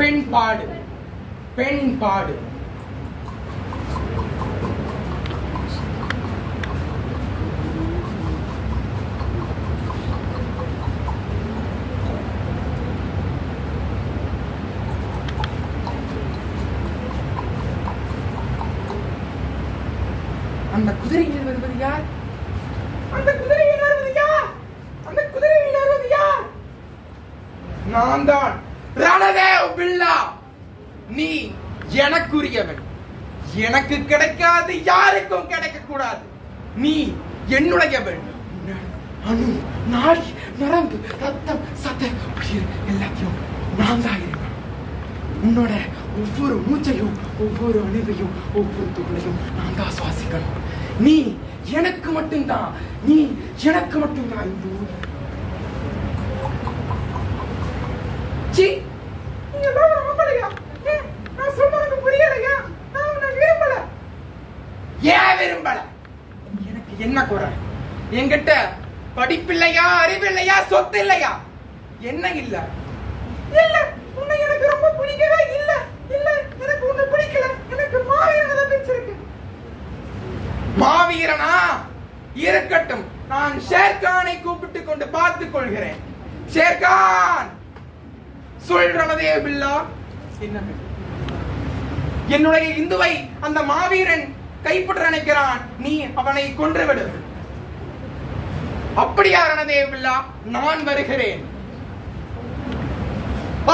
பெண் பாடு, பெண் பாடு. அந்த குதிரையில் வருவது யார்? அந்த குதிரையில் வருவது யார்? அந்த குதிரையில் வருவது யார்? நான் தான் ரணதேவ் பில்லா. நீ எனக்குரியவன். எனக்கு கிடைக்காது யாருக்கும் கிடைக்க கூடாது. நீ என்னுடையவன். அணு, நாடி, நரம்பு, ரத்தம், சத்த, உயிர் எல்லாத்தையும் நான் தான் இருக்கேன். உன்னோட ஒவ்வொரு மூச்சையும், ஒவ்வொரு அணுவையும், ஒவ்வொரு துகளையும் நான் தான் சுவாசிக்கணும். நீ எனக்கு மட்டும்தான். நீ எனக்கு மட்டும்தான். நான் சொல்றது புரியலையா? நான் விரும்பல. ஏன் விரும்பல? எனக்கு என்ன குறை? என்கிட்ட படிப்பில்லையா, அறிவில்லையா, சொத்து இல்லையா? என்ன இல்ல? இல்ல, உன்னை எனக்கு ரொம்ப பிடிக்கவே இல்ல. இல்ல, எனக்கு உன்னை பிடிக்கல. எனக்கு மாவீரனை தான் பிடிச்சிருக்கு. மாவீரனா? இருக்கட்டும், நான் ஷேர்கானை கூப்பிட்டு கொண்டு பார்த்துக் கொள்கிறேன். ஷேர்கான், சொல் ரணதேவ் பில்லா. என்ன? என்னுடைய இந்துவை அந்த மாவீரன் கைப்பற்ற நினைக்கிறான். நீ அவனை கொன்றுவிடு. அப்படியா ரணதேவ் பில்லா? நான் வருகிறேன்.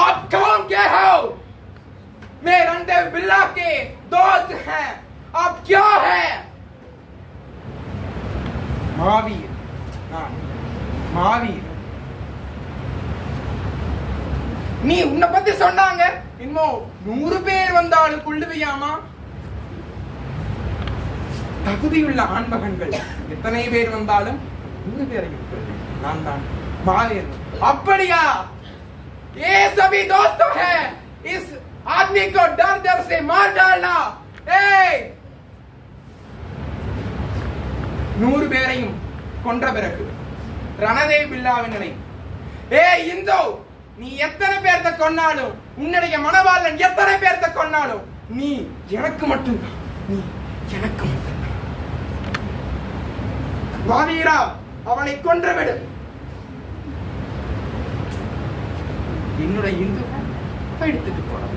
आप कौन के हो? मैं रणदेव बिल्ला के दोस्त हैं. आप क्या है? महावीर. महावीर. நீ உன்னை பத்தி சொன்னாங்க. இன்னும் 100 பேர் வந்தாலும் கொள்ளுவையாமா? தகுதியுள்ள ஆண்மகன்கள் எத்தனை பேர் வந்தாலும் 100 பேரையும் நான் தான் महावीर. அப்படியா? ये सभी दोस्तों हैं. इस आदमी को डर डर से मार डालना. 100 பேரையும் கொன்ற பிறகு ரணதேவ் பில்லாவின் நிலை, இந்தோ நீ எத்தனை பேர்த்த கொன்னாலும், உன்னுடைய மனவாளன் எத்தனை பேர்த்த கொன்னாலும், நீ எனக்கு மட்டும்தான். நீ எனக்கு மட்டும்தான். மாவீரா, அவனை கொன்றுவிடு. என்னுடைய இந்து எடுத்துட்டு போறேன்.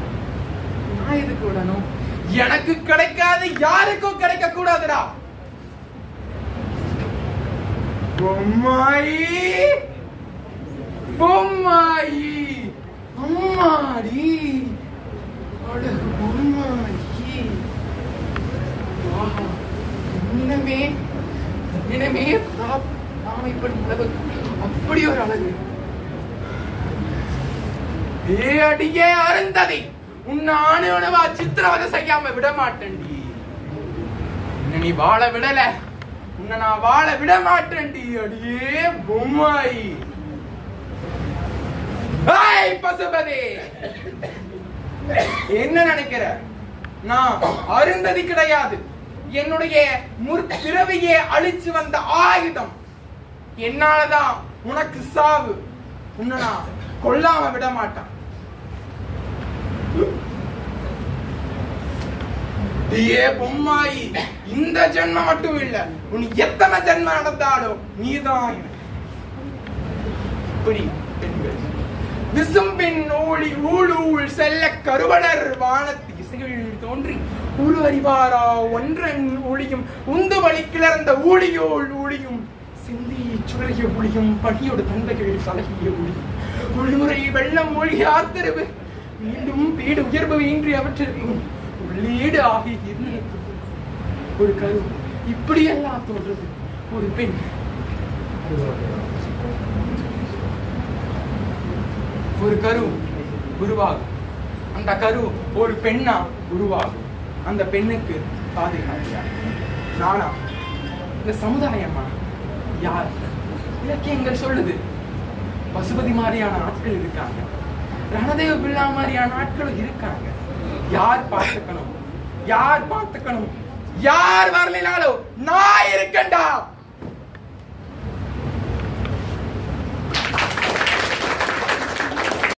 நான் எதுக்கு விடணும்? எனக்கு கிடைக்காது யாருக்கும் கிடைக்க கூடாதுடா. பொம்மாயி, பொம்மாயி, அம்மாடி, அழகு பொம்மாயி. இனமே இனமே நாம் இப்படி அப்படி ஒரு அழகு. அடியே அருந்ததி, உன்னை அணுவா சித்திரவதை செய்யாம விட மாட்டேன்டி. நீ வாழ விடல, உன்னை நான் வாழ விட மாட்டேன்டி. அடியே பொம்மாயி. பசுபதி, என்ன நினைக்கிற? நான் அருந்ததி கிடையாது. என்னுடைய முற்பிறவியே அழிச்சு வந்த ஆயுதம். என்னாலதான் உனக்கு சாவு. உன்னை நான் கொல்லாம விட மாட்டான். பொம்மாயி, இந்த ஜென்மம் மட்டும் இல்ல, உன் எத்தனை ஜென்மம் நடந்தாலும் நீதான். விசும்பின் ஒளி ஊழூள் செல்ல கருவணர் வானத்து இசைகளில் தோன்றி ஒரு அறிவாரா ஒன்றன் ஒளியும் உந்து வழி கிளர்ந்த ஊழியோள் ஊழியும் சிந்தியை சுழலிய ஒளியும் படியோடு தந்தைகள் சலகிய ஒளியும் ஒளிமுறை வெள்ளம் ஒளி ஆத்திரவு மீண்டும் வீடு உயர்வு இன்றி அவற்றிற்கும் உள்ளீடு ஆகி ஒரு கரு இப்படியெல்லாம் தோன்றது. ஒரு பெண், ஒரு கரு உருவாகும். அந்த கரு ஒரு பெண்ணா உருவாகும். அந்த பெண்ணுக்கு பாதுகாப்பு நானா? இந்த சமுதாயமா? யார்? இலக்கியங்கள் சொல்லுது. பசுபதி மாதிரியான ஆட்கள் இருக்காங்க, ரணதேவ் பில்லா மாதிரியான ஆட்களும் இருக்காங்க. யார் பார்த்துக்கணும்? யார் பார்த்துக்கணும்? யார் வரலினாலும் நான் இருக்கேன்டா.